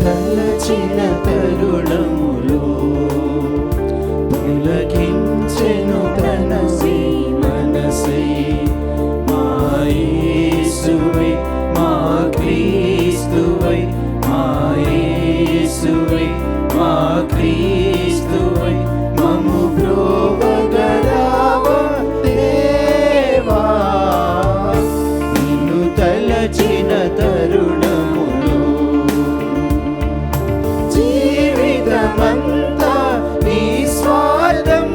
తలచిన తరుణములో పులకించెను తనసి మనసై మా యేసువే మా క్రీస్తువై మా యేసువై మా క్రీస్తువై మము బ్రోవగరావ దేవా నిన్ను తలచిన తరుణములో జీవితమంతా నీ స్వార్థం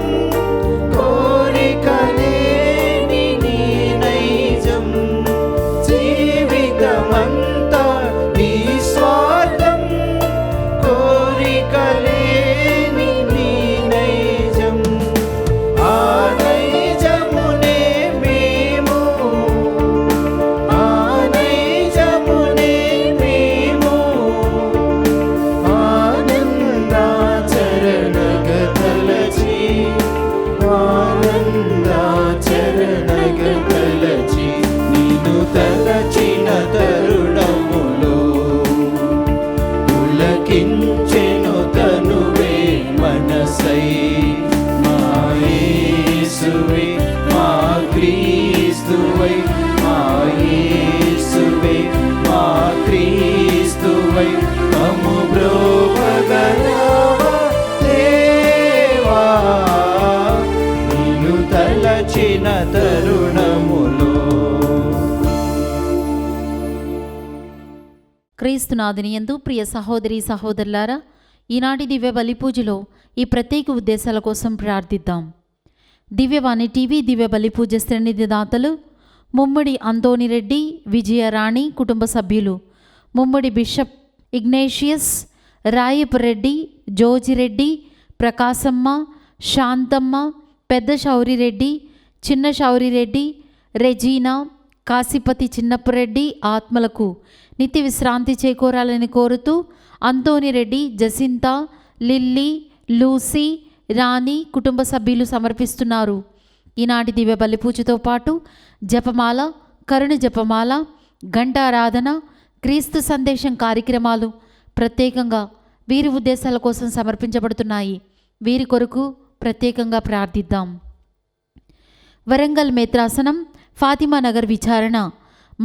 కోరికలేని నీ నైజం జీవితమంతా నీ స్వార్థం కోరికలేని నీ నైజం ఆ నైజమునే మేము ఆ నైజమునే మేము ఆనందాచరణగతలచి ఆనందాచరణగతలచి నిన్ను తలచిన తరుణములో పులకించెను తనువే మనసై మా యేసువే మా క్రీస్తువై మా యేసువే మా క్రీస్తువై మము బ్రోవగరావ దేవా నిన్ను తలచిన తరుణములో. క్రీస్తునాథుని యందు ప్రియ సహోదరి సహోదరులారా, ఈనాటి దివ్య బలి పూజలో ఈ ప్రత్యేక ఉద్దేశాల కోసం ప్రార్థిద్దాం. దివ్యవాణి టీవీ దివ్య బలి పూజ శ్రేణిధి దాతలు ముమ్మడి అంతోనిరెడ్డి విజయరాణి కుటుంబ సభ్యులు, ముమ్మడి బిషప్ ఇగ్నేషియస్, రాయపురెడ్డి, జోజిరెడ్డి, ప్రకాశమ్మ, శాంతమ్మ, పెద్ద శౌరిరెడ్డి, చిన్న శౌరిరెడ్డి, రెజీనా, కాశీపతి చిన్నప్పురెడ్డి ఆత్మలకు నిత్య విశ్రాంతి చేకూరాలని కోరుతూ అంతోనిరెడ్డి, జసింతా, లిల్లీ, లూసీ, రాణి కుటుంబ సభ్యులు సమర్పిస్తున్నారు. ఈనాటి దివ్య బలి పూజతో పాటు జపమాల, కరుణ జపమాల, ఘంటారాధన, క్రీస్తు సందేశం కార్యక్రమాలు ప్రత్యేకంగా వీరి ఉద్దేశాల కోసం సమర్పించబడుతున్నాయి. వీరి కొరకు ప్రత్యేకంగా ప్రార్థిద్దాం. వరంగల్ మేత్రాసనం ఫాతిమా నగర్ విచారణ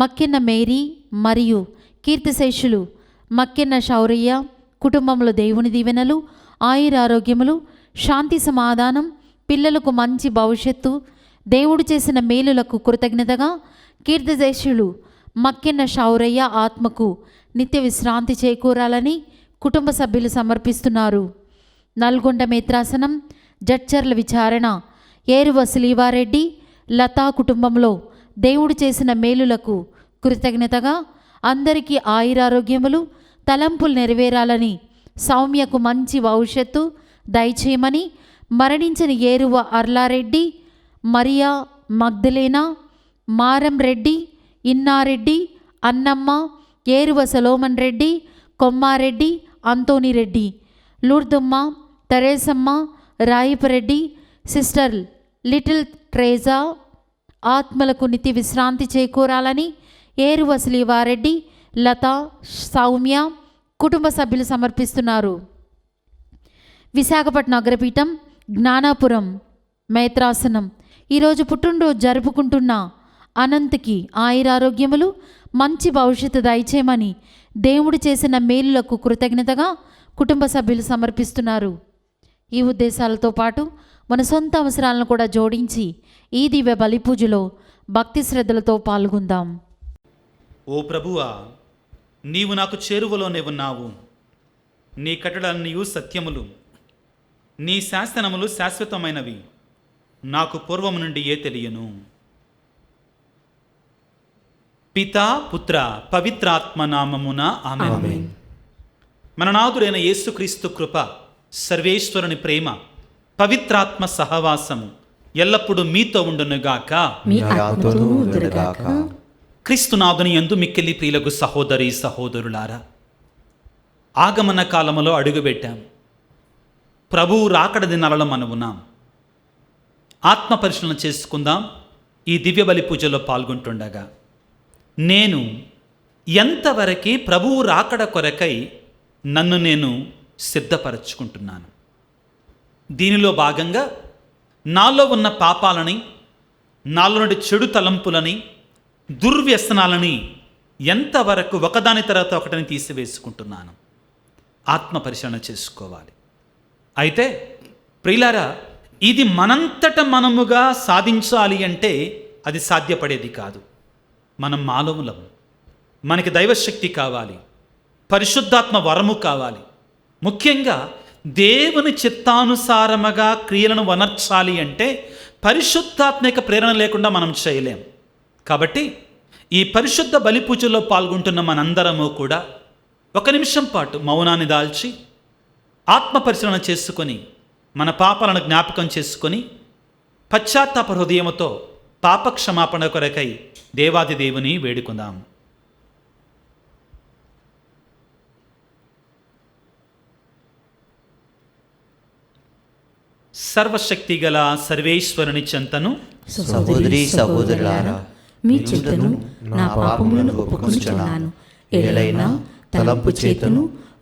మక్కెన్న మేరీ మరియు కీర్తిశేషులు మక్కెన్న శౌరయ్య కుటుంబంలో దేవుని దీవెనలు, ఆయురారోగ్యములు, శాంతి సమాధానం, పిల్లలకు మంచి భవిష్యత్తు, దేవుడు చేసిన మేలులకు కృతజ్ఞతగా కీర్తిశేషులు మక్కెన్న శౌరయ్య ఆత్మకు నిత్య విశ్రాంతి చేకూరాలని కుటుంబ సభ్యులు సమర్పిస్తున్నారు. నల్గొండ మేత్రాసనం జడ్చర్ల విచారణ ఏరువ శ్రీవారెడ్డి లతా కుటుంబంలో దేవుడు చేసిన మేలులకు కృతజ్ఞతగా అందరికీ ఆయురారోగ్యములు, తలంపులు నెరవేరాలని, సౌమ్యకు మంచి భవిష్యత్తు దయచేయమని మరణించిన Eruva అర్లారెడ్డి, Maria Magdalena, Maram Reddy, Innareddy, Annamma, Eruva Solomon Reddy, Kommareddy, Anthonireddy, Lurdamma, Theresamma, Rayapareddy, sister little Treza ఆత్మలకు నిత్య విశ్రాంతి చేకూరాలని ఏరువ శ్రీవారెడ్డి, లత, సౌమ్య కుటుంబ సభ్యులు సమర్పిస్తున్నారు. విశాఖపట్నం అగ్రపీఠం జ్ఞానాపురం మేత్రాసనం ఈరోజు పుట్టినరోజు జరుపుకుంటున్న అనంత్కి ఆయురారోగ్యములు, మంచి భవిష్యత్తు దయచేయమని దేవుడు చేసిన మేలులకు కృతజ్ఞతగా కుటుంబ సభ్యులు సమర్పిస్తున్నారు. ఈ ఉద్దేశాలతో పాటు మన సొంత అవసరాలను కూడా జోడించి ఈ దివ్య బలి పూజలో భక్తి శ్రద్ధలతో పాల్గొందాం. ఓ ప్రభువా, నీవు నాకు చేరువలోనే ఉన్నావు. నీ కట్టడలన్నీ సత్యములు, నీ శాసనములు శాశ్వతమైనవి. నాకు పూర్వము నుండి తెలియను. పితా పుత్ర పవిత్రాత్మ నామమున ఆమేన్. మన నాథుడైన యేసుక్రీస్తు కృప, సర్వేశ్వరుని ప్రేమ, పవిత్రాత్మ సహవాసము ఎల్లప్పుడూ మీతో ఉండునుగాక. క్రీస్తునాథుని యందు మిక్కిలి ప్రియులకు సహోదరి సహోదరులారా, ఆగమన కాలములో అడుగుపెట్టాం. ప్రభువు రాకడ దినాలలో మనం ఉన్నాం. ఆత్మ పరిశీలన చేసుకుందాం. ఈ దివ్య బలి పూజలో పాల్గొంటుండగా నేను ఎంతవరకు ప్రభువు రాకడ కొరకై నన్ను నేను సిద్ధపరచుకుంటున్నాను. దీనిలో భాగంగా నాలో ఉన్న పాపాలని, నాలో నుండి చెడు తలంపులని, దుర్వ్యసనాలని ఎంతవరకు ఒకదాని తర్వాత ఒకటిని తీసివేసుకుంటున్నాను. ఆత్మ పరిశీలన చేసుకోవాలి. అయితే ప్రియులారా, ఇది మనంతట మనముగా సాధించాలి అంటే అది సాధ్యపడేది కాదు. మనం మానవులం. మనకి దైవశక్తి కావాలి, పరిశుద్ధాత్మ వరము కావాలి. ముఖ్యంగా దేవుని చిత్తానుసారముగా క్రియలను వనర్చాలి అంటే పరిశుద్ధాత్మిక ప్రేరణ లేకుండా మనం చేయలేం. కాబట్టి ఈ పరిశుద్ధ బలిపూజలో పాల్గొంటున్న మనందరము కూడా 1 నిమిషం పాటు మౌనాన్ని దాల్చి ఆత్మ పరిశీలన చేసుకొని, మన పాపాలను జ్ఞాపకం చేసుకొని, పశ్చాత్తాప హృదయముతో పాప క్షమాపణ కొరకై దేవాది దేవుని వేడుకుందాం. సర్వశక్తి గల సర్వేశ్వరుని చెంతను సహోదరి సహోదరులారా, మీ చెంతను నా పాపములను ఒప్పుకొనుచున్నాను. ఏలైనా తలంపు చేతను,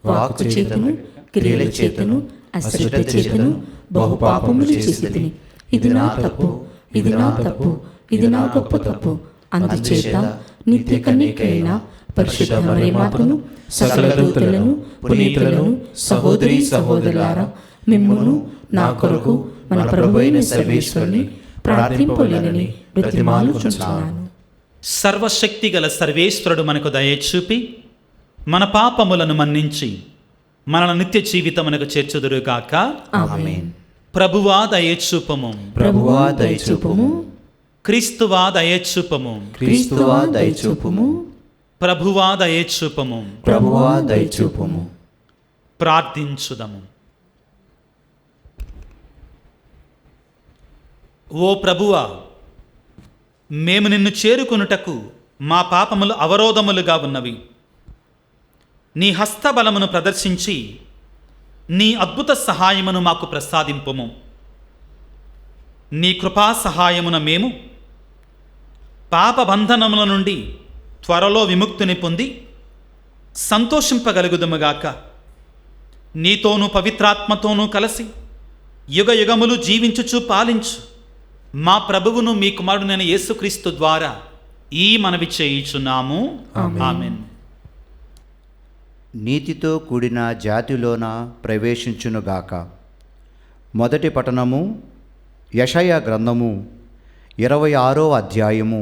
వాక్కు చేతను, క్రియల చేతను, అశ్రద్ధ చేతను బహు పాపములు చేసితిని. ఇది నా తప్పు, ఇది నా తప్పు, ఇది నా గొప్ప తప్పు. అందుచేత నిత్య కన్యకైన పరిశుద్ధ మరియమాతను, సకల దూతలను, పునీతులను, సహోదరి సహోదరులారా, మిమ్మును నా కొరకు మన ప్రభువైన సర్వేశ్వరుని ప్రార్థింపలేనని బ్రతిమాలుచున్నాను. సర్వశక్తి గల సర్వేశ్వరుడు మనకు దయచూపి మన పాపములను మన్నించి మనల నిత్య జీవితమునకు చేర్చుదురుగాక. ఆమేన్. ప్రభువా దయచూపము, ప్రభువా దయచూపుము, క్రీస్తువా దయచూపము, క్రీస్తువా దయచూపుము, ప్రభువా దయచూపము. ప్రభువా దయచూపుము. ప్రార్థించుదము. ఓ ప్రభువా, మేము నిన్ను చేరుకొనుటకు మా పాపములు అవరోధములుగా ఉన్నవి. నీ హస్తబలమును ప్రదర్శించి నీ అద్భుత సహాయమును మాకు ప్రసాదింపుము. నీ కృపా సహాయమున మేము పాపబంధనముల నుండి త్వరలో విముక్తిని పొంది సంతోషింపగలుగుదుముగాక. నీతోనూ పవిత్రాత్మతోనూ కలిసి యుగ యుగములు జీవించుచు పాలించు మా ప్రభువును మీ కుమారుడైన యేసుక్రీస్తు ద్వారా ఈ మనవి చేయుచున్నాము. ఆమేన్. నీతితో కూడిన జాతిలోన ప్రవేశించునుగాక. మొదటి పఠనము యెషయా గ్రంథము 26వ అధ్యాయము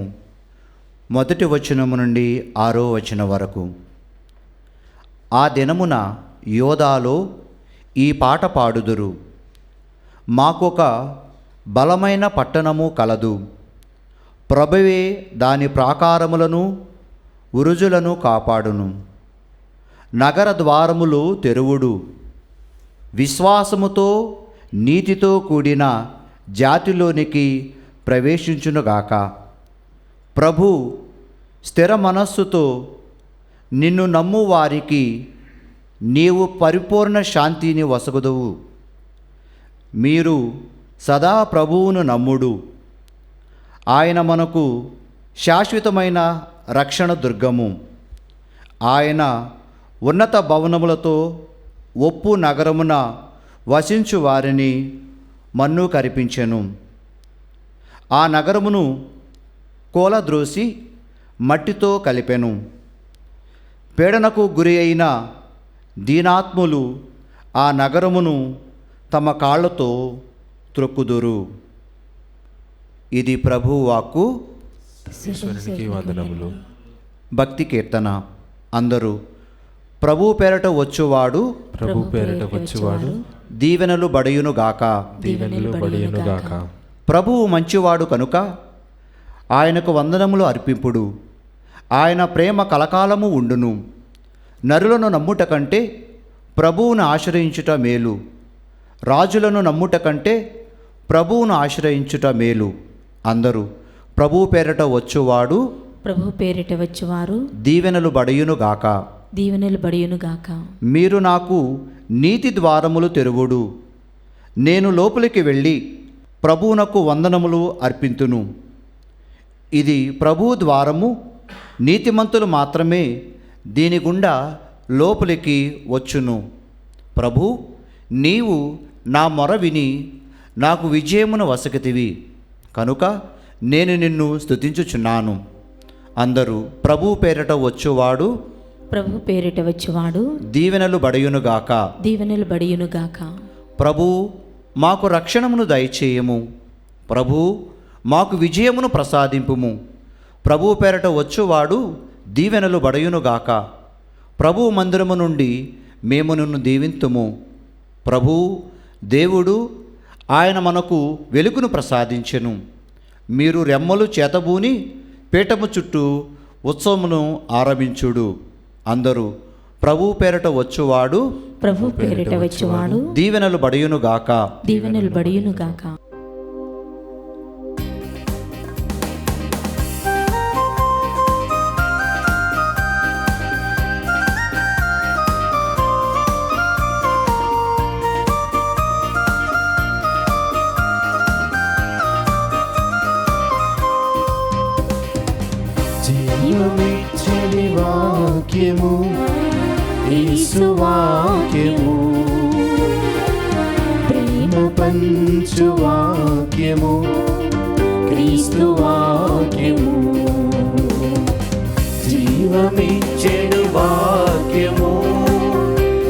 1వ వచనము నుండి 6వ వచనం వరకు. ఆ దినమున యోదాలో ఈ పాట పాడుదురు. మాకొక బలమైన పట్టణము కలదు, ప్రభువే దాని ప్రాకారములను ఉరుజులను కాపాడును. నగర ద్వారములు తెరువుడు, విశ్వాసముతో నీతితో కూడిన జాతిలోనికి ప్రవేశించునుగాక. ప్రభు స్థిర మనస్సుతో నిన్ను నమ్ము వారికి నీవు పరిపూర్ణ శాంతిని వసగుదువు. మీరు సదా ప్రభువును నమ్ముడు. ఆయన మనకు శాశ్వతమైన రక్షణ దుర్గము. ఆయన ఉన్నత భవనములతో ఒప్పు నగరమున వసించు వారిని మన్ను కరిపించెను. ఆ నగరమును కూలద్రోసి మట్టితో కలిపెను. పీడనకు గురి అయిన దీనాత్ములు ఆ నగరమును తమ కాళ్ళతో త్రొక్కుదురు. ఇది ప్రభు వాక్కు. ఈశ్వరునికి వందనములు. భక్తి కీర్తన. అందరూ ప్రభు పేరట వచ్చువాడు, ప్రభు పేరట వచ్చువాడు దీవెనలు బడయునుగాక. దీవెనలు బడియునుగాక. ప్రభువు మంచివాడు కనుక ఆయనకు వందనములు అర్పింపుడు. ఆయన ప్రేమ కలకాలము ఉండును. నరులను నమ్ముట కంటే ప్రభువును ఆశ్రయించుట మేలు. రాజులను నమ్ముట కంటే ప్రభువును ఆశ్రయించుట మేలు. అందరూ ప్రభు పేరట వచ్చువాడు, ప్రభు పేరిట వచ్చువారు దీవెనలు బడయునుగాక. దీవెనలు బడియునుగాక. మీరు నాకు నీతి ద్వారములు తెరువుడు. నేను లోపలికి వెళ్ళి ప్రభువునకు వందనములు అర్పింతును. ఇది ప్రభు ద్వారము. నీతిమంతులు మాత్రమే దీని గుండా లోపలికి వచ్చును. ప్రభు, నీవు నా మొర విని నాకు విజయమును వసకితివి కనుక నేను నిన్ను స్తుతించుచున్నాను. అందరూ ప్రభు పేరట వచ్చువాడు ప్రభు పేరిట వచ్చువాడు దీవెనలు బడయునుగాక. దీవెనలు బడియునుగాక. ప్రభు, మాకు రక్షణమును దయచేయము. ప్రభు, మాకు విజయమును ప్రసాదింపుము. ప్రభు పేరట వచ్చువాడు దీవెనలు బడయునుగాక. ప్రభు మందిరము నుండి మేము నిన్ను దీవింతుము. ప్రభు దేవుడు, ఆయన మనకు వెలుగును ప్రసాదించెను. మీరు రెమ్మలు చేతబూని పీఠము చుట్టూ ఉత్సవమును ఆరంభించుడు. అందరూ ప్రభు పేరట వచ్చువాడు ప్రభు పేరిట వచ్చువాడు దీవెనలు బడయునుగాక. దీవెనలు బడియునుగాక. జీవమిచ్చని వాక్యము యేసు వాక్యము, ప్రేమ పంచు వాక్యము క్రీస్తు వాక్యము. జీవమిచ్చని వాక్యము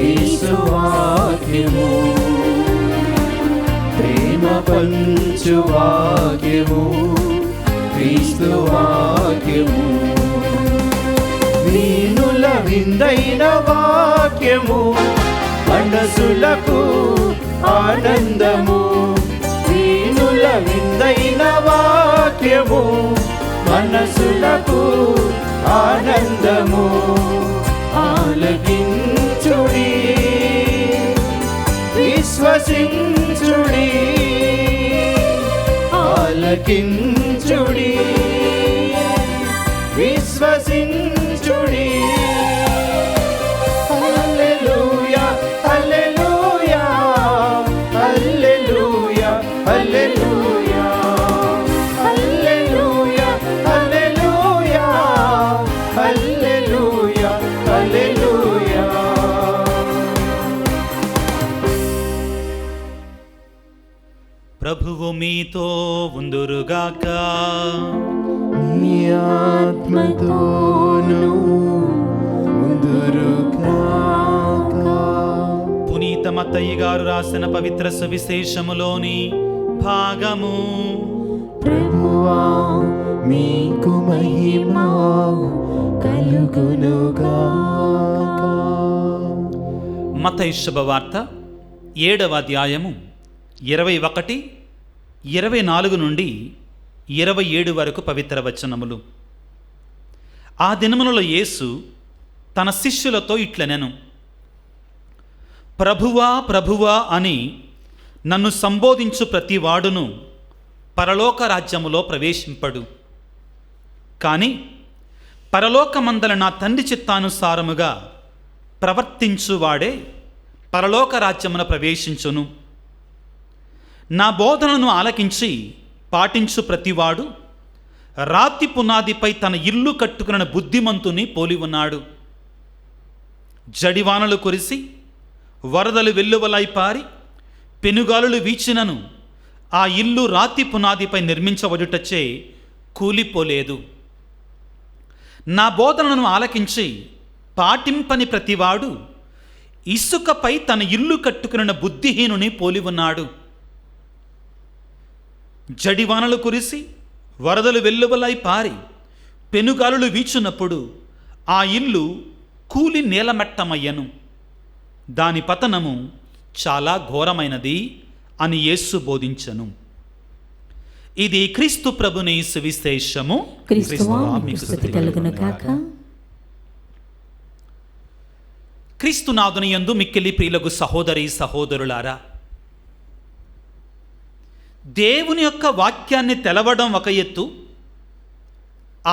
యేసు వాక్యము, ప్రేమ పంచు వాక్యము క్రీస్తు వాక్యము. వీణుల విందైన వాక్యము మనసులకు ఆనందము. వీణుల విందైన వాక్యము మనసులకు ఆనందము. ఆలకించుడి, విశ్వసించుడి, ఆలకించుడి, విశ్వసించుడి. హల్లెలూయా, హల్లెలూయా, హల్లెలూయా, హల్లెలూయా, హల్లెలూయా, హల్లెలూయా, హల్లెలూయా, హల్లెలూయా. ప్రభువు మీతో ఉందురుగాక. నీ ఆత్మతోను ఉందురుగాక. పునీత మత్తయ్య గారు రాసిన పవిత్ర సువిశేషములోని భాగము. ప్రభువా, మీకు మహిమ కలుగునుగాక. మత్తయి శుభవార్త 7వ అధ్యాయము 21, 24 నుండి 27 వరకు పవిత్ర వచనములు. ఆ దినములలో యేసు తన శిష్యులతో ఇట్లనెను: ప్రభువా, ప్రభువా అని నన్ను సంబోధించు ప్రతివాడును పరలోక రాజ్యములో ప్రవేశింపడు. కానీ పరలోకమందల నా తండ్రి చిత్తానుసారముగా ప్రవర్తించువాడే పరలోక రాజ్యమున ప్రవేశించును. నా బోధనను ఆలకించి పాటించు ప్రతివాడు రాతి పునాదిపై తన ఇల్లు కట్టుకున్న బుద్ధిమంతుని పోలి ఉన్నాడు. జడివానలు కురిసి వరదలు వెల్లువలై పారి పెనుగాలులు వీచినను ఆ ఇల్లు రాతి పునాదిపై నిర్మించబడుటచే కూలిపోలేదు. నా బోధనను ఆలకించి పాటింపని ప్రతివాడు ఇసుకపై తన ఇల్లు కట్టుకున్న బుద్ధిహీనుని పోలి ఉన్నాడు. జడివానలు కురిసి వరదలు వెల్లువలై పారి పెనుగాలులు వీచున్నప్పుడు ఆ ఇల్లు కూలి నేలమట్టమయ్యను. దాని పతనము చాలా ఘోరమైనది అని యేసు బోధించెను. ఇది క్రీస్తు ప్రభుని సువిశేషము. క్రీస్తువా, మీకు స్తుతి కలుగునుగాక. క్రీస్తునాథుని యందు మిక్కిలి ప్రియులకు సహోదరి సహోదరులారా, దేవుని యొక్క వాక్యాన్ని తెలవడం ఒక ఎత్తు,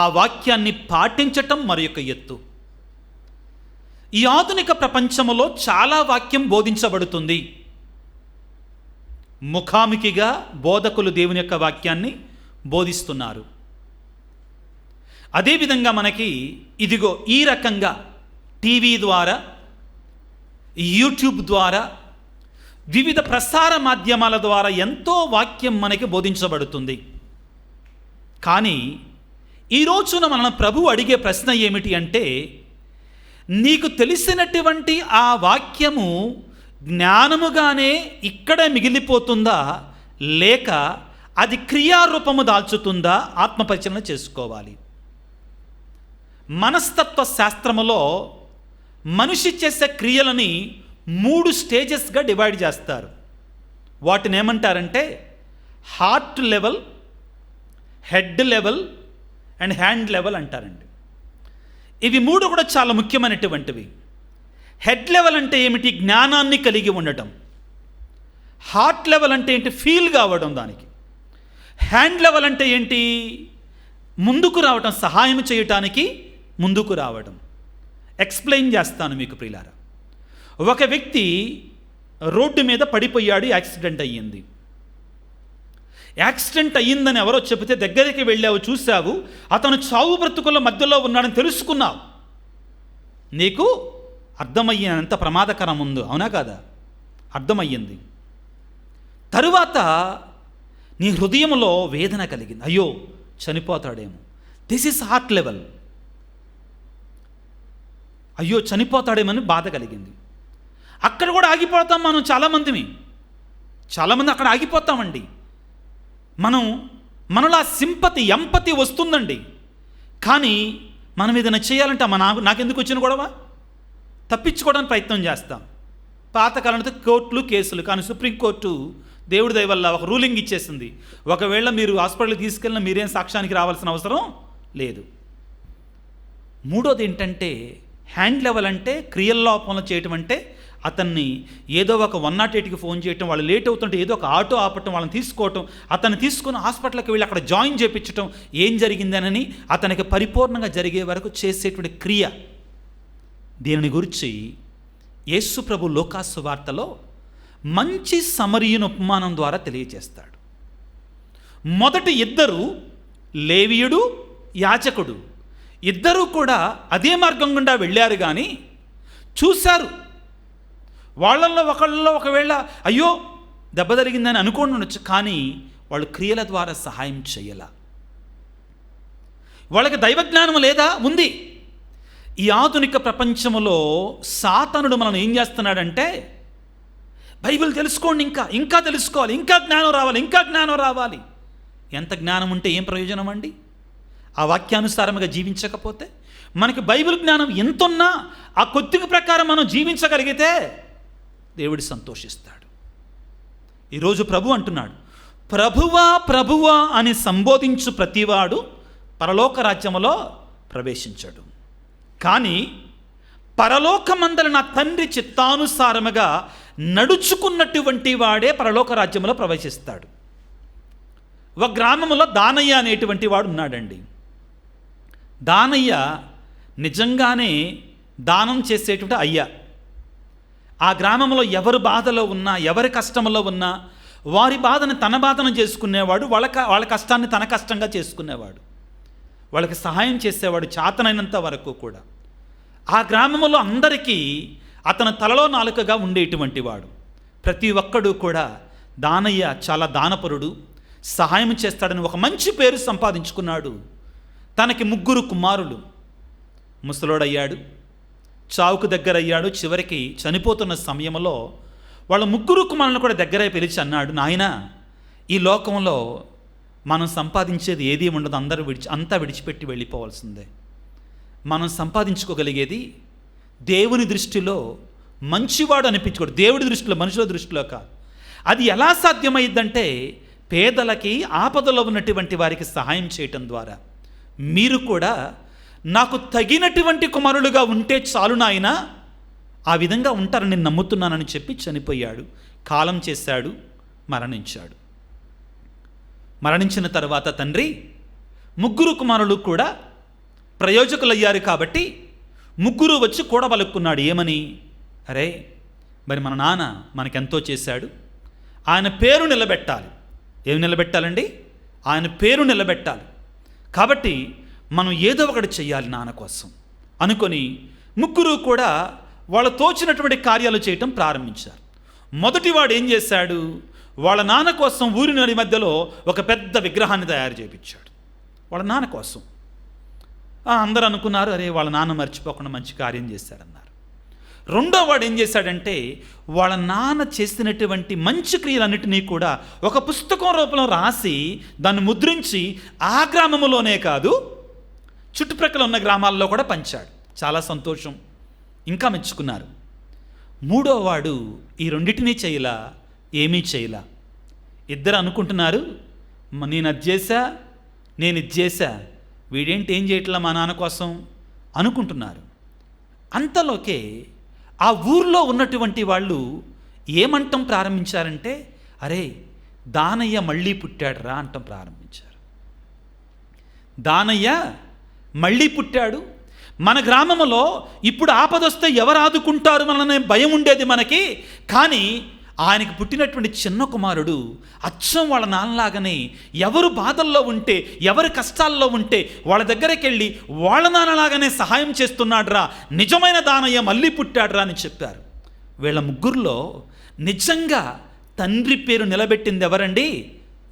ఆ వాక్యాన్ని పాటించటం మరొక ఎత్తు. ఈ ఆధునిక ప్రపంచములో చాలా వాక్యం బోధించబడుతుంది. ముఖాముఖిగా బోధకులు దేవుని యొక్క వాక్యాన్ని బోధిస్తున్నారు. అదేవిధంగా మనకి ఇదిగో ఈ రకంగా టీవీ ద్వారా యూట్యూబ్ ద్వారా, వివిధ ప్రసార మాధ్యమాల ద్వారా ఎంతో వాక్యం మనకి బోధించబడుతుంది. కానీ ఈ రోజున మన ప్రభు అడిగే ప్రశ్న ఏమిటి అంటే, నీకు తెలిసినటువంటి ఆ వాక్యము జ్ఞానముగానే ఇక్కడే మిగిలిపోతుందా, లేక అది క్రియారూపము దాల్చుతుందా? ఆత్మపరిశీలన చేసుకోవాలి. మనస్తత్వ శాస్త్రములో మనిషి చేసే క్రియలని 3 స్టేజెస్గా డివైడ్ చేస్తారు. వాటిని ఏమంటారంటే heart level, head level and hand level అంటారండి. ఇవి 3 కూడా చాలా ముఖ్యమైనటువంటివి. హెడ్ లెవెల్ అంటే ఏమిటి? జ్ఞానాన్ని కలిగి ఉండటం. హార్ట్ లెవెల్ అంటే ఏంటి? ఫీల్ కావడం దానికి. హ్యాండ్ లెవెల్ అంటే ఏంటి? ముందుకు రావటం, సహాయం చేయటానికి ముందుకు రావడం. ఎక్స్ప్లెయిన్ చేస్తాను మీకు ప్రియులారా. ఒక వ్యక్తి రోడ్డు మీద పడిపోయాడు, యాక్సిడెంట్ అయ్యింది. యాక్సిడెంట్ అయ్యిందని ఎవరో చెబితే దగ్గరికి వెళ్ళావు, చూసావు, అతను చావు బ్రతుకుల మధ్యలో ఉన్నాడని తెలుసుకున్నావు. నీకు అర్థమయ్యేంత ప్రమాదకరం ఉందో, అవునా కాదా? అర్థమయ్యింది. తరువాత నీ హృదయంలో వేదన కలిగింది, అయ్యో చనిపోతాడేమో. This is heart level. అయ్యో చనిపోతాడేమని బాధ కలిగింది. అక్కడ కూడా ఆగిపోతాం మనం. చాలామంది అక్కడ ఆగిపోతామండి. మనలో సింపతి, ఎంపతి వస్తుందండి. కానీ మనం ఏదైనా చేయాలంటే నాకెందుకు వచ్చిన గొడవ తప్పించుకోవడానికి ప్రయత్నం చేస్తాం. పాతకాలంతో కోర్టులు, కేసులు. కానీ సుప్రీంకోర్టు దేవుడి దయ వల్ల ఒక రూలింగ్ ఇచ్చేసింది, ఒకవేళ మీరు హాస్పిటల్కి తీసుకెళ్ళినా మీరేం సాక్ష్యానికి రావాల్సిన అవసరం లేదు. మూడోది ఏంటంటే హ్యాండ్ లెవెల్ అంటే క్రియల్లోపంలో చేయటం. అంటే అతన్ని ఏదో ఒక 108కి ఫోన్ చేయటం, వాళ్ళు లేట్ అవుతుంటే ఏదో ఒక ఆటో ఆపటం, వాళ్ళని తీసుకోవటం, అతన్ని తీసుకుని హాస్పిటల్కి వెళ్ళి అక్కడ జాయిన్ చేయించటం, ఏం జరిగిందనని అతనికి పరిపూర్ణంగా జరిగే వరకు చేసేటువంటి క్రియ. దీనిని గురించి యేసు ప్రభు లోకాసు వార్తలో మంచి సమరయుని ఉపమానం ద్వారా తెలియజేస్తాడు. మొదటి ఇద్దరు, లేవీయుడు, యాజకుడు, ఇద్దరూ కూడా అదే మార్గం గుండా వెళ్ళారు. కానీ చూశారు, వాళ్ళల్లో ఒకవేళ అయ్యో దెబ్బ జరిగిందని అనుకోని ఉండొచ్చు, కానీ వాళ్ళు క్రియల ద్వారా సహాయం చేయాల. వాళ్ళకి దైవజ్ఞానం లేదా? ఉంది. ఈ ఆధునిక ప్రపంచంలో సాతానుడు మనం ఏం చేస్తున్నాడంటే, బైబిల్ తెలుసుకోండి, ఇంకా తెలుసుకోవాలి, ఇంకా జ్ఞానం రావాలి. ఎంత జ్ఞానం ఉంటే ఏం ప్రయోజనం అండి? ఆ వాక్యానుసారంగా జీవించకపోతే. మనకి బైబిల్ జ్ఞానం ఎంతున్నా ఆ కొద్దిగా ప్రకారం మనం జీవించగలిగితే దేవుడు సంతోషిస్తాడు. ఈరోజు ప్రభు అంటున్నాడు, ప్రభువా ప్రభువా అని సంబోధించు ప్రతివాడు పరలోక రాజ్యములో ప్రవేశించడు, కానీ పరలోకమందల నా తండ్రి చిత్తానుసారముగా నడుచుకున్నటువంటి వాడే పరలోక రాజ్యంలో ప్రవేశిస్తాడు. ఒక గ్రామంలో దానయ్య అనేటువంటి వాడు ఉన్నాడండి. దానయ్య నిజంగానే దానం చేసేటువంటి అయ్యా. ఆ గ్రామంలో ఎవరు బాధలో ఉన్నా, ఎవరి కష్టంలో ఉన్నా వారి బాధను తన బాధను చేసుకునేవాడు, వాళ్ళ కష్టాన్ని తన కష్టంగా చేసుకునేవాడు, వాళ్ళకి సహాయం చేసేవాడు చేతనైనంత వరకు కూడా. ఆ గ్రామంలో అందరికీ అతను తలలో నాలుకగా ఉండేటువంటి వాడు. ప్రతి ఒక్కడు కూడా దానయ్య చాలా దానపరుడు, సహాయం చేస్తాడని ఒక మంచి పేరు సంపాదించుకున్నాడు. తనకి 3 కుమారులు. ముసలోడయ్యాడు, చావుకు దగ్గరయ్యాడు. చివరికి చనిపోతున్న సమయంలో వాళ్ళ 3 కుమారులను కూడా దగ్గర పిలిచి అన్నాడు, నాయనా, ఈ లోకంలో మనం సంపాదించేది ఏది ఉండదు, అంతా విడిచిపెట్టి వెళ్ళిపోవాల్సిందే. మనం సంపాదించుకోగలిగేది దేవుని దృష్టిలో మంచివాడు అనిపించుకోడు, దేవుడి దృష్టిలో, మనుషుల దృష్టిలో కాదు. అది ఎలా సాధ్యమైందంటే పేదలకి, ఆపదలో ఉన్నటువంటి వారికి సహాయం చేయటం ద్వారా. మీరు కూడా నాకు తగినటువంటి కుమారులుగా ఉంటే చాలు నాయనా, ఆ విధంగా ఉంటారని నేను నమ్ముతున్నానని చెప్పి చనిపోయాడు. కాలం చేశాడు, మరణించాడు. మరణించిన తర్వాత తండ్రి 3 కుమారులు కూడా ప్రయోజకులయ్యారు కాబట్టి 3 వచ్చి కూడబలుక్కున్నాడు. ఏమని? అరే, మరి మన నాన్న మనకెంతో చేశాడు, ఆయన పేరు నిలబెట్టాలి. ఏమి నిలబెట్టాలండి? ఆయన పేరు నిలబెట్టాలి. కాబట్టి మనం ఏదో ఒకటి చెయ్యాలి నాన్న కోసం అనుకొని 3 కూడా వాళ్ళు తోచినటువంటి కార్యాలు చేయటం ప్రారంభించారు. మొదటివాడు ఏం చేశాడు, వాళ్ళ నాన్న కోసం ఊరి నడి మధ్యలో ఒక పెద్ద విగ్రహాన్ని తయారు చేయించాడు. వాళ్ళ నాన్న కోసం. అందరూ అనుకున్నారు, అరే వాళ్ళ నాన్న మర్చిపోకుండా మంచి కార్యం చేశారన్నారు. రెండో వాడు ఏం చేశాడంటే, వాళ్ళ నాన్న చేసినటువంటి మంచి క్రియలన్నిటినీ కూడా ఒక పుస్తకం రూపంలో రాసి దాన్ని ముద్రించి ఆ గ్రామంలోనే కాదు చుట్టుప్రక్కల ఉన్న గ్రామాల్లో కూడా పంచాడు. చాలా సంతోషం, ఇంకా మెచ్చుకున్నారు. మూడో వాడు ఈ రెండింటినీ చేయలా, ఏమీ చేయలా. ఇద్దరు అనుకుంటున్నారు, నేను అది చేశా, నేను ఇది చేశా, వీడేంటి ఏం చేయట్లా మా నాన్న కోసం అనుకుంటున్నారు. అంతలోకే ఆ ఊర్లో ఉన్నటువంటి వాళ్ళు ఏమంటం ప్రారంభించారంటే, అరే దానయ్య మళ్ళీ పుట్టాడురా అంటం ప్రారంభించారు. దానయ్య మళ్ళీ పుట్టాడు. మన గ్రామంలో ఇప్పుడు ఆపదొస్తే ఎవరు ఆదుకుంటారు మననే భయం ఉండేది మనకి. కానీ ఆయనకు పుట్టినటువంటి చిన్న కుమారుడు అచ్చం వాళ్ళ నాన్నలాగానే ఎవరు బాధల్లో ఉంటే, ఎవరు కష్టాల్లో ఉంటే వాళ్ళ దగ్గరికి వెళ్ళి వాళ్ళ నాన్నలాగానే సహాయం చేస్తున్నాడురా, నిజమైన దానయ్య మళ్ళీ పుట్టాడురా అని చెప్పారు. వీళ్ళ ముగ్గురులో నిజంగా తండ్రి పేరు నిలబెట్టింది ఎవరండి?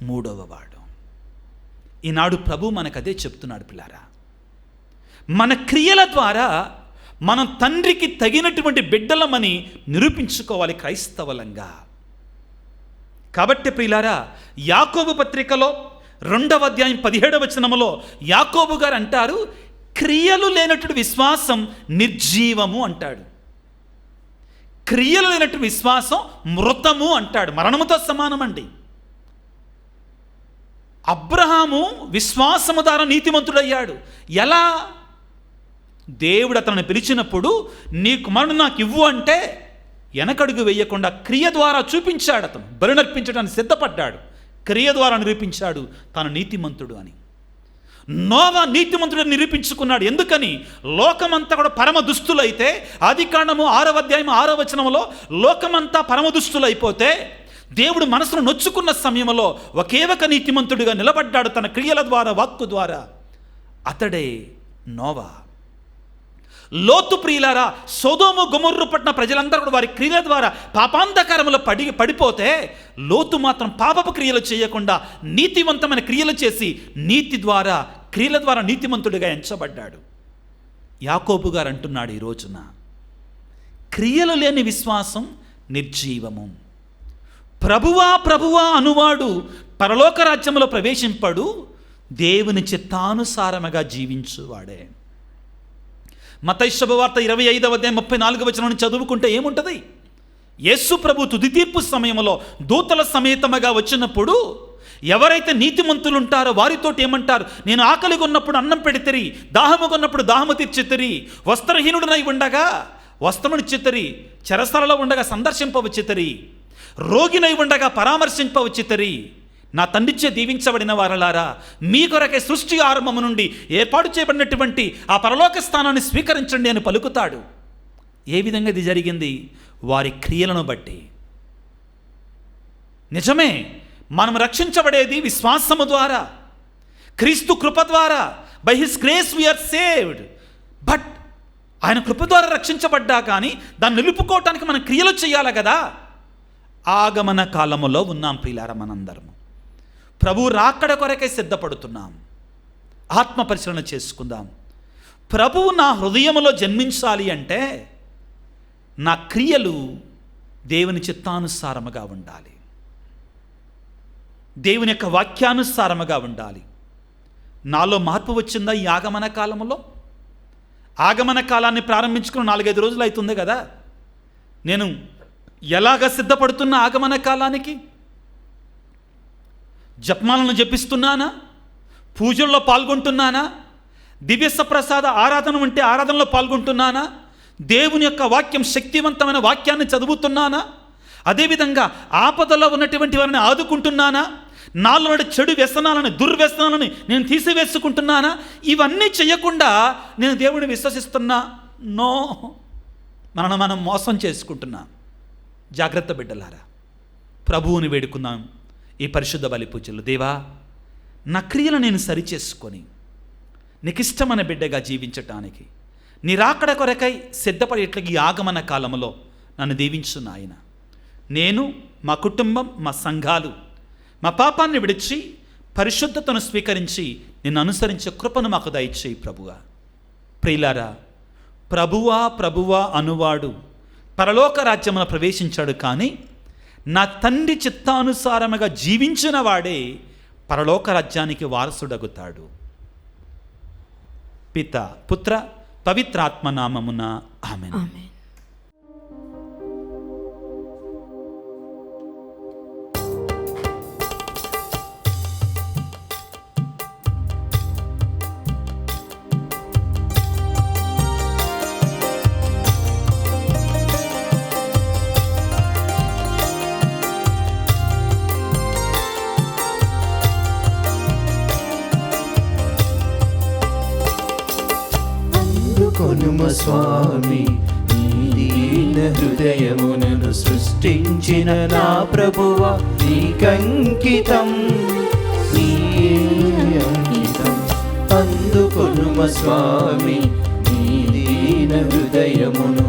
మూడవ వాడు. ఈనాడు ప్రభు మనకు అదే చెప్తున్నాడు, పిల్లారా. మన క్రియల ద్వారా మనం తండ్రికి తగినటువంటి బిడ్డలమని నిరూపించుకోవాలి క్రైస్తవులంగా. కాబట్టి ప్రియులారా, యాకోబు పత్రికలో 2వ అధ్యాయం 17వ వచనములో యాకోబు గారు అంటారు, క్రియలు లేనటువంటి విశ్వాసం నిర్జీవము అంటాడు. క్రియలు లేనటువంటి విశ్వాసం మృతము అంటాడు, మరణముతో సమానమండి. అబ్రహాము విశ్వాసము ద్వారా నీతిమంతుడయ్యాడు. ఎలా? దేవుడు అతను పిలిచినప్పుడు నీ కుమారుడు నాకు ఇవ్వు అంటే వెనకడుగు వేయకుండా క్రియ ద్వారా చూపించాడు. అతను బలినర్పించడానికి సిద్ధపడ్డాడు, క్రియ ద్వారా నిరూపించాడు తాను నీతిమంతుడు అని. నోవా నీతిమంతుడని నిరూపించుకున్నాడు. ఎందుకని? లోకమంతా కూడా పరమ దుస్తులైతే, ఆదికాండము 6వ అధ్యాయం 6వ వచనంలో లోకమంతా పరమ దుస్తులైపోతే దేవుడు మనసును నొచ్చుకున్న సమయంలో ఒకే ఒక నీతిమంతుడిగా నిలబడ్డాడు తన క్రియల ద్వారా, వాక్కు ద్వారా. అతడే నోవా. లోతు ప్రియులారా, సొదొమ గొమొర్రా పట్టణ ప్రజలందరూ కూడా వారి క్రియల ద్వారా పాపాంధకారంలో పడిపోతే లోతు మాత్రం పాపపు క్రియలు చేయకుండా నీతివంతమైన క్రియలు చేసి క్రియల ద్వారా నీతిమంతుడిగా ఎంచబడ్డాడు. యాకోబు గారు అంటున్నాడు ఈ రోజున, క్రియలు లేని విశ్వాసం నిర్జీవము. ప్రభువా ప్రభువా అనువాడు పరలోక రాజ్యంలో ప్రవేశింపడు, దేవుని చిత్తానుసారముగా జీవించువాడే. మత్తయి శుభవార్త 25వ అధ్యాయం 34వ వచనం చదువుకుంటే ఏముంటుంది? యేసు ప్రభు తుది తీర్పు సమయంలో దూతల సమేతముగా వచ్చినప్పుడు ఎవరైతే నీతిమంతులు ఉంటారో వారితోటి ఏమంటారు? నేను ఆకలిగా ఉన్నప్పుడు అన్నం పెడితిరి, దాహముగా ఉన్నప్పుడు దాహము తీర్చితిరి, వస్త్రహీనుడనై ఉండగా వస్త్రమునిచ్చితిరి, చెరసాలలో ఉండగా సందర్శింపవచ్చితిరి, రోగినై ఉండగా పరామర్శింపవచ్చితిరి. నా తండ్రిచే దీవించబడిన వారలారా, మీ కొరకే సృష్టి ఆరంభము నుండి ఏర్పాటు చేయబడినటువంటి ఆ పరలోక స్థానాన్ని స్వీకరించండి అని పలుకుతాడు. ఏ విధంగా ఇది జరిగింది? వారి క్రియలను బట్టి. నిజమే, మనం రక్షించబడేది విశ్వాసము ద్వారా, క్రీస్తు కృప ద్వారా. By his grace we are saved. But ఆయన కృప ద్వారా రక్షించబడ్డా కానీ దాన్ని నిలుపుకోవటానికి మనం క్రియలు చేయాలి కదా. ఆగమన కాలములో ఉన్నాం ప్రియులారా. మనందరము ప్రభు రాకడ కొరకే సిద్ధపడుతున్నాం. ఆత్మ పరిశీలన చేసుకుందాం. ప్రభువు నా హృదయంలో జన్మించాలి అంటే నా క్రియలు దేవుని చిత్తానుసారముగా ఉండాలి, దేవుని యొక్క వాక్యానుసారముగా ఉండాలి. నాలో మార్పు వచ్చిందా ఈ ఆగమన కాలంలో? ఆగమన కాలాన్ని ప్రారంభించుకుని 4-5 రోజులు అవుతుంది కదా. నేను ఎలాగ సిద్ధపడుతున్నా ఆగమన కాలానికి? జపమాలను జపిస్తున్నానా? పూజల్లో పాల్గొంటున్నానా? దివ్య ప్రసాద ఆరాధన ఉంటే ఆరాధనలో పాల్గొంటున్నానా? దేవుని యొక్క వాక్యం, శక్తివంతమైన వాక్యాన్ని చదువుతున్నానా? అదేవిధంగా ఆపదలో ఉన్నటువంటి వారిని ఆదుకుంటున్నానా? నాలో చెడు వ్యసనాలని, దుర్వ్యసనాలని నేను తీసివేసుకుంటున్నానా? ఇవన్నీ చేయకుండా నేను దేవుడిని విశ్వసిస్తున్నా? నో, మనం మోసం చేసుకుంటున్నాం. జాగ్రత్త బిడ్డలారా, ప్రభువుని వేడుకుందాం ఈ పరిశుద్ధ బలి పూజలు. దేవా, నా క్రియలు నేను సరిచేసుకొని నీకు ఇష్టమైన బిడ్డగా జీవించటానికి నీ రాకడ కొరకై సిద్ధపడేట్లకి ఈ ఆగమన కాలంలో నన్ను దీవించు నాయన. నేను, మా కుటుంబం, మా సంఘాలు మా పాపాన్ని విడిచి పరిశుద్ధతను స్వీకరించి నిన్ను అనుసరించే కృపను మాకు దయచేయి ప్రభువా. ప్రియులారా, ప్రభువా ప్రభువా అనువాడు పరలోక రాజ్యమున ప్రవేశించాడు, కానీ నా తండ్రి చిత్తానుసారముగా జీవించిన వాడే పరలోక రాజ్యానికి వారసుడగుతాడు. పిత, పుత్ర, పవిత్రాత్మ నామమున ఆమేన్. ఆమేన్. కొనుమ స్వామి నీ దీన హృదయమునను సృష్టించిన నా ప్రభువా, నీకంకితం నీ అంకితం. అందుకొనుమ స్వామి నీ దీన హృదయమును.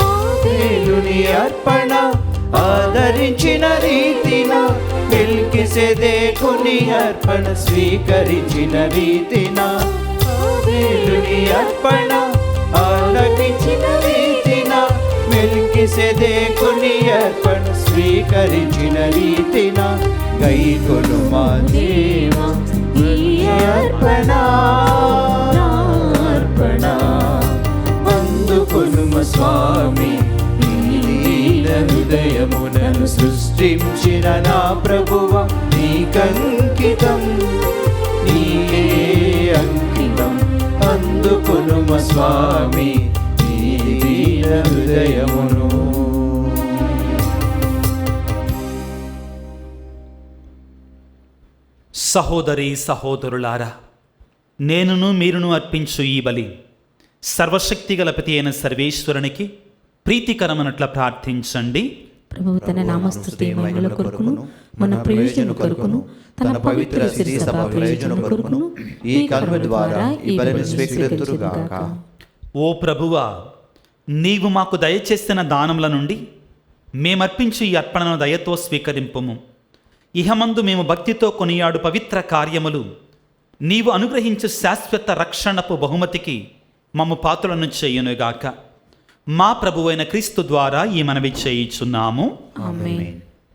ఆబేలుని అర్పణ ఆదరించిన రీతిన, మెల్కిసెదెకుని అర్పణ స్వీకరించిన రీతిన, ఆబేలుని అర్పణ ఆలకించిన రీతిన, మెల్కిసెదెకుని అర్పణ స్వీకరించిన రీతిన, గైకొనుమా దేవా నీ అర్పణ అర్పణ. అందుకొనుమ స్వామి హృదయమునను సృష్టించిన నా ప్రభువా, నీకంకితం నీకే అంకితం. అందుకొనుమ స్వామి నీ దీన హృదయమును. సహోదరి సహోదరులారా, నేనును మీరును అర్పించు ఈ బలి సర్వశక్తిగల ప్రతి అయిన సర్వేశ్వరునికి ప్రీతికరమనట్ల ప్రార్థించండి. ప్రభువు తన నామస్తుతి మహిమల కొరకును, మన ప్రయోజనం కొరకును, తన పవిత్ర సిరి సభ ప్రయోజనం కొరకును ఈ కర్మ ద్వారా ఈ బలిని స్వీకరింతురుగాక. ఓ ప్రభువా, నీవు మాకు దయచేసిన దానముల నుండి మేమర్పించు ఈ అర్పణను దయతో స్వీకరింపుము. ఇహమందు మేము భక్తితో కొనియాడు పవిత్ర కార్యములు నీవు అనుగ్రహించు శాశ్వత రక్షణపు బహుమతికి మమ్ము పాత్రలను చేయునుగాక. మా ప్రభువైన క్రీస్తు ద్వారా ఈ మనవి చేయుచున్నాము. ఆమేన్.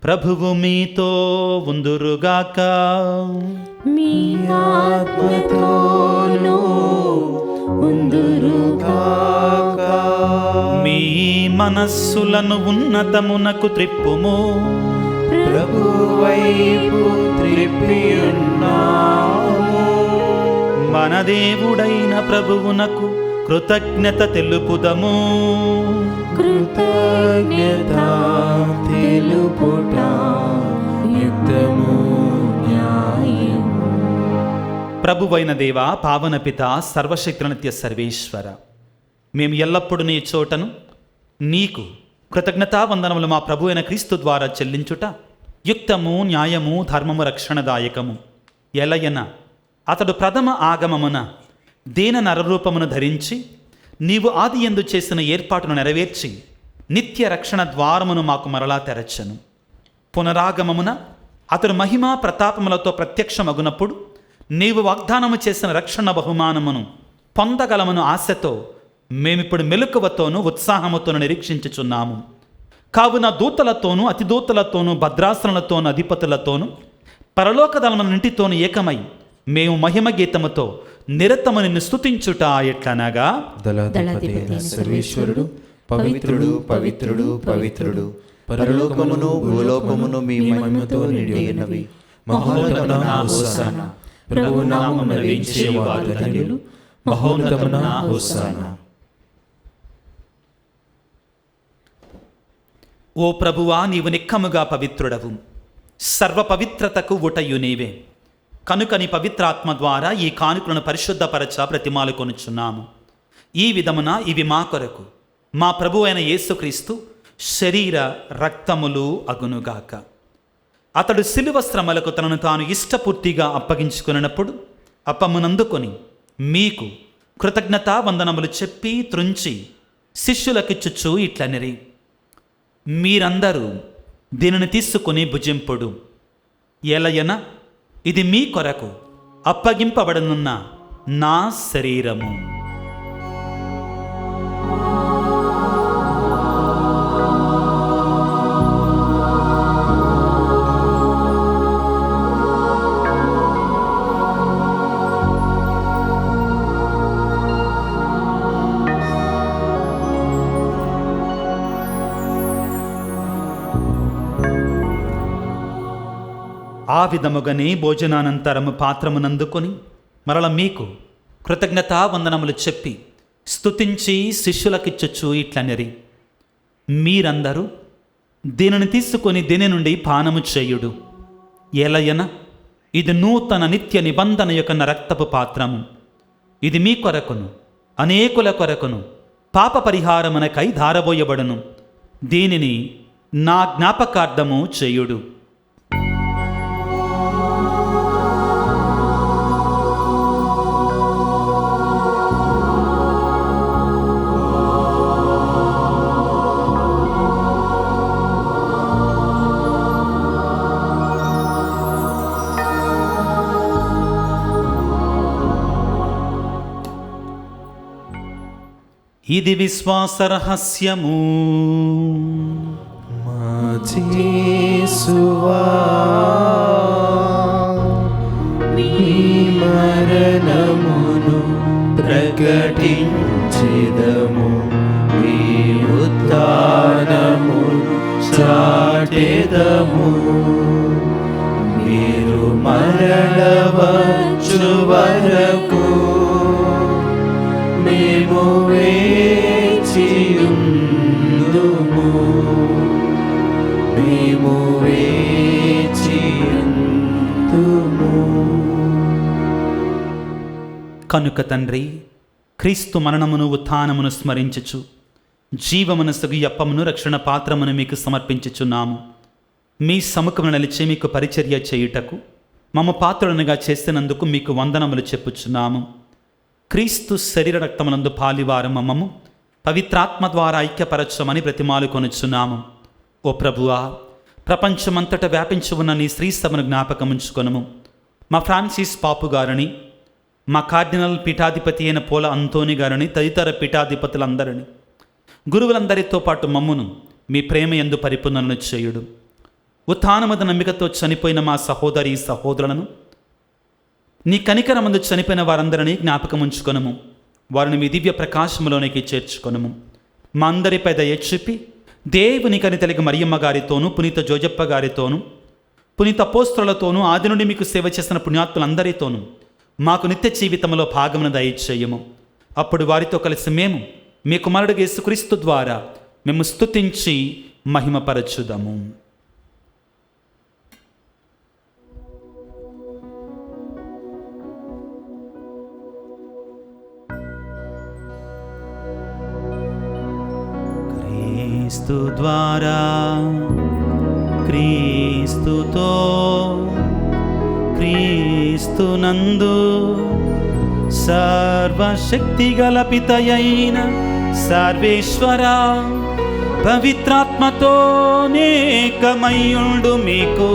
ప్రభువు మీతో ఉందురుగాక. మీ ఆత్మతోనూ ఉందురుగాక. మీ మనస్సులను ఉన్నతమునకు త్రిప్పుము. ప్రభు వైపు త్రిప్పియున్నాము. మన దేవుడైన ప్రభువునకు కృతజ్ఞత తెలుపుదము. కృతజ్ఞత తెలుపుట యుక్తము న్యాయము. ప్రభువైన దేవ, పావన పిత, సర్వశక్తినిత్య సర్వేశ్వర, మేము ఎల్లప్పుడూ నీ చోటను నీకు కృతజ్ఞతావందనములు మా ప్రభు అయిన క్రీస్తు ద్వారా చెల్లించుట యుక్తము, న్యాయము, ధర్మము, రక్షణదాయకము. ఎలయన అతడు ప్రథమ ఆగమమున దీన నరరూపమును ధరించి నీవు ఆది యందు చేసిన ఏర్పాటును నెరవేర్చి నిత్య రక్షణ ద్వారమును మాకు మరలా తెరచెను. పునరాగమమున అతడు మహిమా ప్రతాపములతో ప్రత్యక్షమగునప్పుడు నీవు వాగ్దానము చేసిన రక్షణ బహుమానమును పొందగలమను ఆశతో మేమిప్పుడు మెలకువతోనూ ఉత్సాహముతోనూ నిరీక్షించుచున్నాము. కావున దూతలతోనూ అతిదూతలతోనూ భద్రాసనలతోనూ అధిపతులతోనూ పరలోక దళములన్నింటితోనూ ఏకమై మేము మహిమ గీతముతో నిరతము నిన్ను స్తుతించుట ఎట్లనగా, దళాధిపతి అయిన సర్వేశ్వరుడు పవిత్రుడు పవిత్రుడు పవిత్రుడు, పరలోకమును భూలోకమును మీ మహిమతో నిండినవి. మహోన్నతమున హోసానా. ప్రభు నామమున వేంచేవారు ధన్యులు. మహోన్నతమున హోసానా. ఓ ప్రభువా, నీవు నిక్కముగా పవిత్రుడవు, సర్వ పవిత్రతకు ఊటయు నీవే. కనుక నీ పవిత్రాత్మ ద్వారా ఈ కానుకలను పరిశుద్ధపరచ ప్రతిమాలు కొనుచున్నాము. ఈ విధమున ఇవి మా కొరకు మా ప్రభు అయిన యేసుక్రీస్తు శరీర రక్తములు అగునుగాక. అతడు శిలువ శ్రమలకు తనను తాను ఇష్టపూర్తిగా అప్పగించుకున్నప్పుడు అప్పమునందుకొని మీకు కృతజ్ఞతా వందనములు చెప్పి త్రుంచి శిష్యులకిచ్చుచు ఇట్లనిరి, మీరందరూ దీనిని తీసుకుని భుజింపుడు. ఎలయన ఇది మీ కొరకు అప్పగింపబడనున్న నా శరీరము. ఆ విధముగానే భోజనానంతరము పాత్రమునందుకొని మరల మీకు కృతజ్ఞతా వందనములు చెప్పి స్తుతించి శిష్యులకిచ్చుచు ఇట్లనిరి, మీరందరూ దీనిని తీసుకొని దీని నుండి పానము చేయుడు. ఎలయన ఇది నూతన నిత్య నిబంధన యొక్క నా రక్తపు పాత్రము. ఇది మీ కొరకును అనేకుల కొరకును పాప పరిహారమునకై ధారబోయబడును. దీనిని నా జ్ఞాపకార్థము చేయుడు. ఇది విశ్వాస రహస్యము. మా యేసువా, నీ మరణమును ప్రకటించెదము, నీ ఉత్థానము చాటెదము. మీరు మరల వచ్చు వరకు మేము వేచియుందుము, మేము వేచియుందుము. కనుక తండ్రి, క్రీస్తు మరణమును ఉత్థానమును స్మరించుచు జీవమనసుగు యప్పమును రక్షణ పాత్రమును మీకు సమర్పించుచున్నాము. మీ సముఖమును నిలిచి మీకు పరిచర్య చేయుటకు మమ్మ పాత్రులనుగా చేసినందుకు మీకు వందనములు చెప్పుచున్నాము. క్రీస్తు శరీర రక్తమునందు పాలివారు మమ్మము పవిత్రాత్మ ద్వారా ఐక్యపరచమని ప్రతిమాలు కొనుచున్నాము. ఓ ప్రభువా, ప్రపంచమంతట వ్యాపించి ఉన్న నీ శ్రీ సభను జ్ఞాపకముంచుకొనుము. మా ఫ్రాన్సిస్ పాపు గారిని, మా కార్డినల్ పీఠాధిపతి అయిన పోల అంతోని గారిని, తదితర పీఠాధిపతులందరినీ, గురువులందరితో పాటు మమ్మును మీ ప్రేమ యందు పరిపూర్ణను చేయుడు. ఉత్థానమద నమ్మికతో చనిపోయిన మా సహోదరి సహోదరులను, నీ కనికరమందు చనిపోయిన వారందరినీ జ్ఞాపకముంచుకొనుము. వారిని మీ దివ్య ప్రకాశములోనికి చేర్చుకొనుము. మా అందరిపై దయ చూపి దేవుని కనితలిగి మరియమ్మ గారితోనూ, పునీత జోజప్ప గారితోనూ, పునీత అపోస్తలులతోనూ, ఆది నుండి మీకు సేవ చేసిన పుణ్యాత్ములందరితోనూ మాకు నిత్య జీవితంలో భాగమును దయచేయము. అప్పుడు వారితో కలిసి మేము మీ కుమారుడు యేసుక్రీస్తు ద్వారా మేము స్తుతించి మహిమపరచుదాము. క్రీస్తు ద్వారా, క్రీస్తుతో, క్రీస్తునందు సర్వశక్తిగల పితయైన సర్వేశ్వర పవిత్రాత్మతో నేకమయ్యుండు మీకు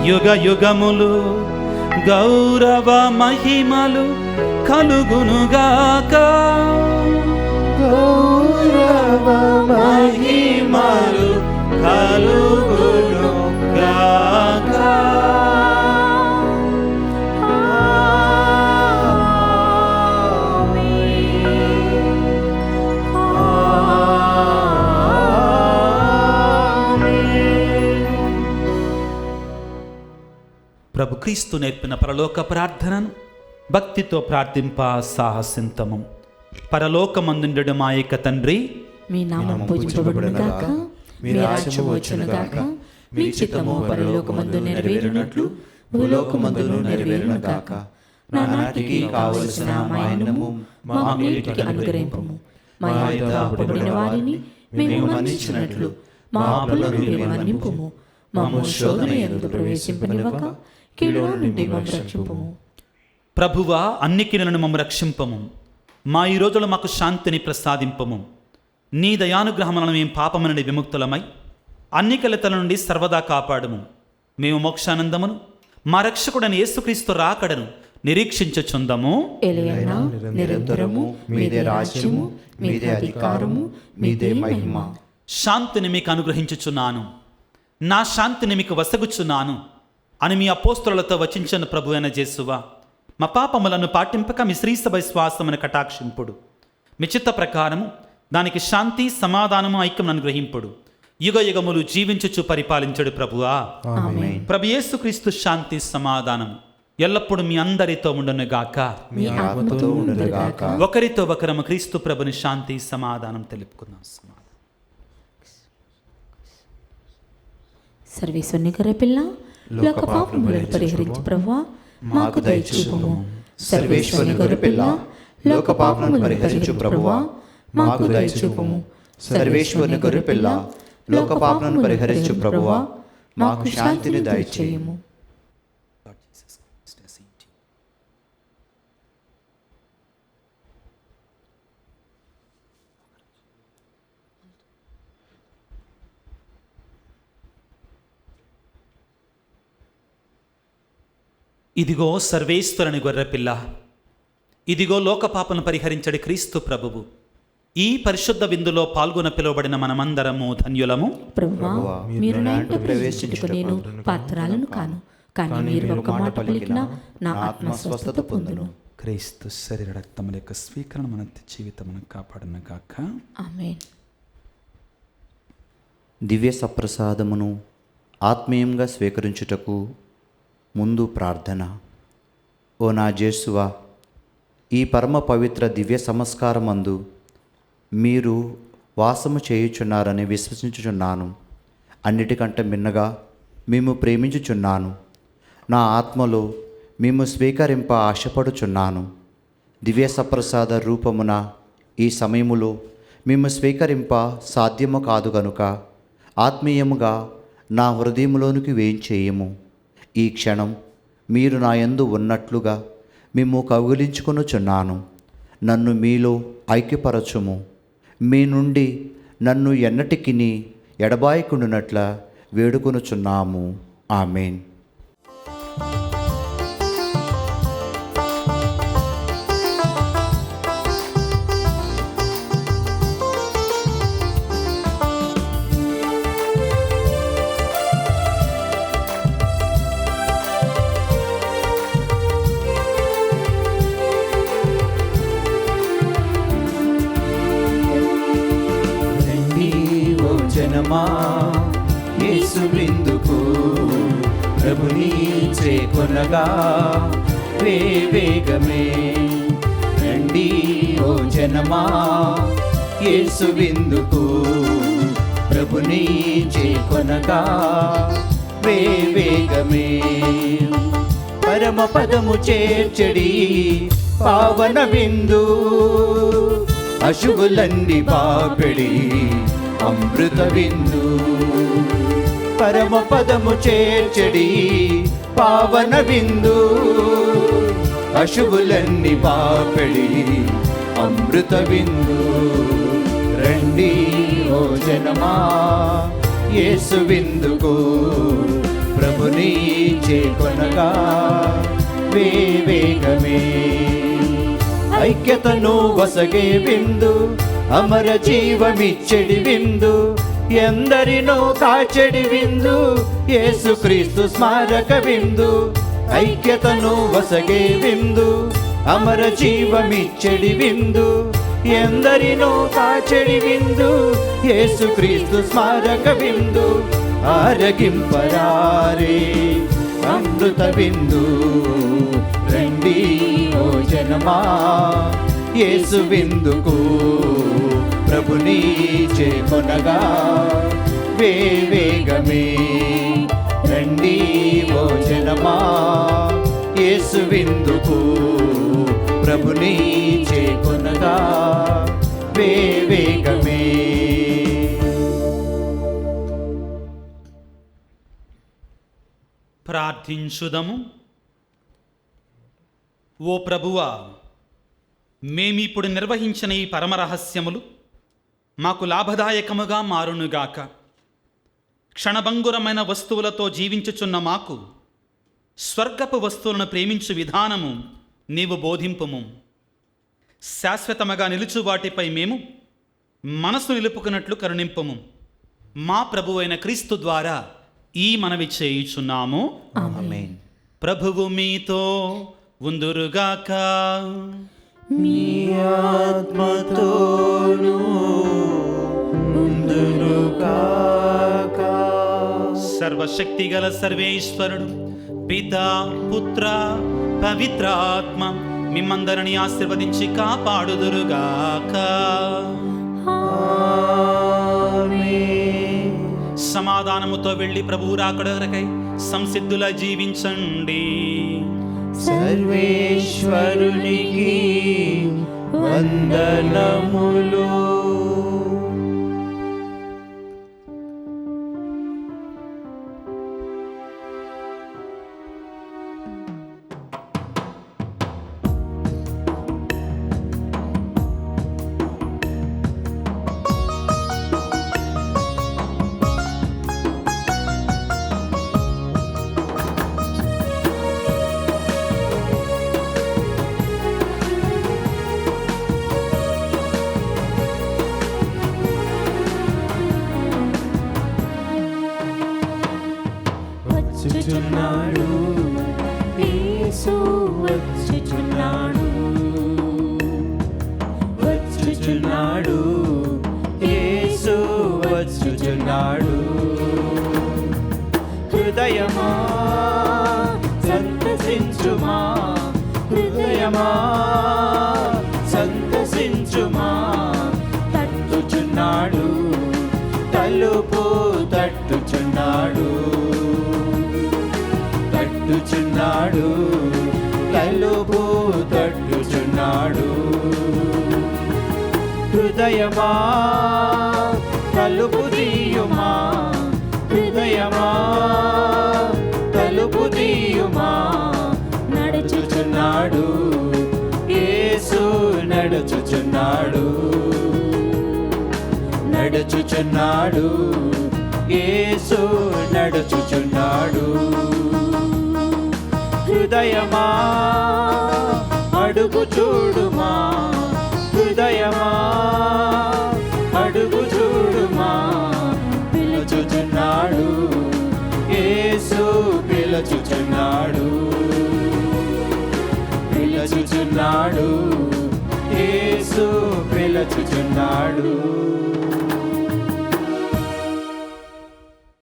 యుగ యుగములు గౌరవ మహిమలు కలుగునుగాక. గౌరవ మహిమలు కలుగునుగాక. ప్రభు క్రీస్తు నేర్పిన పరలోక ప్రార్థనను భక్తితో ప్రార్థింప సాహసింతము. పరలోకమందుండెడు మా యొక్క తండ్రి, మీ నామం పూజింపబడునుగాక, మీ రాజ్యము వచ్చునుగాక, మీ చిత్తము పరలోకమందు నెరవేరునట్లు భూలోకమందును నెరవేరునుగాక. నానాటికి కావలసిన మా అన్నము మాకు నేటికి అనుగ్రహింపుము. మా యొద్ద అప్పుబడిన వారిని మేము మన్నించినట్లు మా అప్పులను మేము మన్నింపుము. మమ్ము శోధన యందు ప్రవేశింపనివ్వక కీడులో నుండి మమ్ము రక్షింపుము. ప్రభువా, అన్ని కిరణను మమ్ము రక్షింపము, మా ఈ రోజులు మాకు శాంతిని ప్రసాదింపము. నీ దయానుగ్రహములను మేము పాపమునని విముక్తులమై అన్ని కలతల నుండి సర్వదా కాపాడము. మేము మోక్షానందమును మా రక్షకుడని యేసుక్రీస్తు రాకడను నిరీక్షించుచుందము. ఎలయనా నిరంతరము మీదే రాజ్యము, మీదే అధికారము, మీదే మహిమ. శాంతిని మీకు అనుగ్రహించుచున్నాను, నా శాంతిని మీకు వసగుచున్నాను అని మీ అపోస్తలులతో వచించిన ప్రభు అయిన యేసువా, మా పాపములను పాటింపక మీ శ్రీసభ విశ్వాసమును కటాక్షింపుడు. మీ చిత్త ప్రకారము దానికి శాంతి, సమాధానము, ఐక్యమును అనుగ్రహింపుడు. యుగ యుగములు జీవించుచు పరిపాలించడు ప్రభువా. ఆమేన్. ప్రభు యేసుక్రీస్తు శాంతి సమాధానము ఎల్లప్పుడూ మీ అందరితో ఉండునుగాక. మీ ఆత్మతో ఉండునుగాక. ఒకరితో ఒకరము క్రీస్తు ప్రభుని శాంతి సమాధానం తెలుపుకుందాం. సర్వేశ్వరుని గొర్రెపిల్ల, లోక పాపములను పరిహరించు ప్రభువా, మాకు దయచూపుము. సర్వేశ్వరుని గొర్రెపిల్ల, లోక పాపములను పరిహరించు ప్రభువా, మాకు దయచూపుము. సర్వేశ్వరుని గొర్రెపిల్ల, లోక పాపములను పరిహరించు ప్రభువా, మాకు శాంతిని దయచేయము. ఇదిగో సర్వేశ్వరుని గొర్రెపిల్ల, ఇదిగో లోకపాపను పరిహరించడి క్రీస్తు ప్రభువు. ఈ పరిశుద్ధ విందులో పాల్గొన పిలువబడిన మనమందరము ధన్యులము. ప్రభువా, మీరు నా ఇంట ప్రవేశించుటకు నేను పాత్రాలను కాను, కానీ మీరు ఒక మాట పలికినా నా ఆత్మ స్వస్థత పొందును. క్రీస్తు శరీర రక్తముల యొక్క స్వీకరణ మన జీవితమును కాపాడును గాక. ఆమేన్. దివ్య సప్రసాదమును ఆత్మీయంగా స్వీకరించుటకు ముందు ప్రార్థన. ఓ నా యేసువా, ఈ పరమ పవిత్ర దివ్య సంస్కారమందు మీరు వాసము చేయుచున్నారని విశ్వసించుచున్నాను. అన్నిటికంటే మిన్నగా మేము ప్రేమించుచున్నాను. నా ఆత్మలో మేము స్వీకరింప ఆశపడుచున్నాను. దివ్య సప్రసాద రూపమున ఈ సమయములో మేము స్వీకరింప సాధ్యము కాదు గనుక ఆత్మీయముగా నా హృదయంలోనికి వేయించేయము. ఈ క్షణం మీరు నా యందు ఉన్నట్లుగా మేము కౌగిలించుకొనుచున్నాను. నన్ను మీలో ఐక్యపరచుము. మీ నుండి నన్ను ఎన్నటికిని ఎడబాయకుండునట్ల వేడుకొనుచున్నాము. ఆమేన్. జనమా, యేసు విందుకు ప్రభుని చేకొనగా వేగమే రండి. ఓ జనమా, యేసు విందుకు ప్రభుని చేకొనగా వేగమే. పరమ పదము చేర్చడి పావన విందు, అశుభులన్నీ బాపెడి అమృత విందు. పరమ పదము చేర్చడి పావన విందు, అశుభులన్నీ బాపెడి అమృత విందు. రండి ఓ జనమా, యేసు విందుకు ప్రభుని చేకొనగా వేగమే. ఐక్యతను వసగే విందు, అమర జీవమిచ్చడి విందు, ఎందరినో కాచెడి విందు, యేసుక్రీస్తు స్మారక విందు. ఐక్యతను వసగే విందు, అమర జీవమిచ్చడి విందు, ఎందరినో కాచెడి విందు, యేసుక్రీస్తు స్మారక విందు. ఆరగింపరారే అమృత విందు, రండి ఓ జనమా, యేసు విందుకు ప్రభుని చేకొనగా వేగమే. రండి ఓ జనమా, యేసు విందుకు ప్రభుని చేకొనగా వేగమే. ప్రార్థించుదము. ఓ ప్రభువా, మేమిప్పుడు నిర్వహించిన ఈ పరమరహస్యములు మాకు లాభదాయకముగా మారునుగాక. క్షణభంగురమైన వస్తువులతో జీవించుచున్న మాకు స్వర్గపు వస్తువులను ప్రేమించు విధానము నీవు బోధింపుము. శాశ్వతముగా నిలుచు వాటిపై మేము మనసు నిలుపుకున్నట్లు కరుణింపుము. మా ప్రభువైన క్రీస్తు ద్వారా ఈ మనవి చేయుచున్నాము. ఆమేన్. ప్రభువు మీతో ఉందురుగాక. మీ ఆత్మతోను ఉందురుగాక. సర్వశక్తిగల సర్వేశ్వరుడు పితా, పుత్ర, పవిత్రాత్మ మిమ్మందరిని ఆశీర్వదించి కాపాడుదురుగాక. ఆమేన్. సమాధానముతో వెళ్ళి ప్రభువు రాకడకై సంసిద్ధుల జీవించండి. సర్వేశ్వరునికి వందనములు. వచ్చుచున్నాడు యేసు, వచ్చుచున్నాడు, వచ్చుచున్నాడు యేసు, వచ్చుచున్నాడు. హృదయమా సంతసించుమా, హృదయమా సంతసించుమా. తట్టుచున్నాడు, తలుపు తట్టుచున్నాడు, తట్టుచున్నాడు, తలుపు తట్టుచున్నాడు. హృదయమా తలుపు తీయుమా, హృదయమా తలుపు తీయుమా. నడుచుచున్నాడు యేసు, నడుచుచున్నాడు, నడుచుచున్నాడు యేసు, నడుచుచున్నాడు. హృదయమా అడుగు చూడుమా, హృదయమా అడుగు చూడుమా. పిలుచుచున్నాడు యేసు, పిలుచుచున్నాడు, పిలుచుచున్నాడు యేసు, పిలుచుచున్నాడు.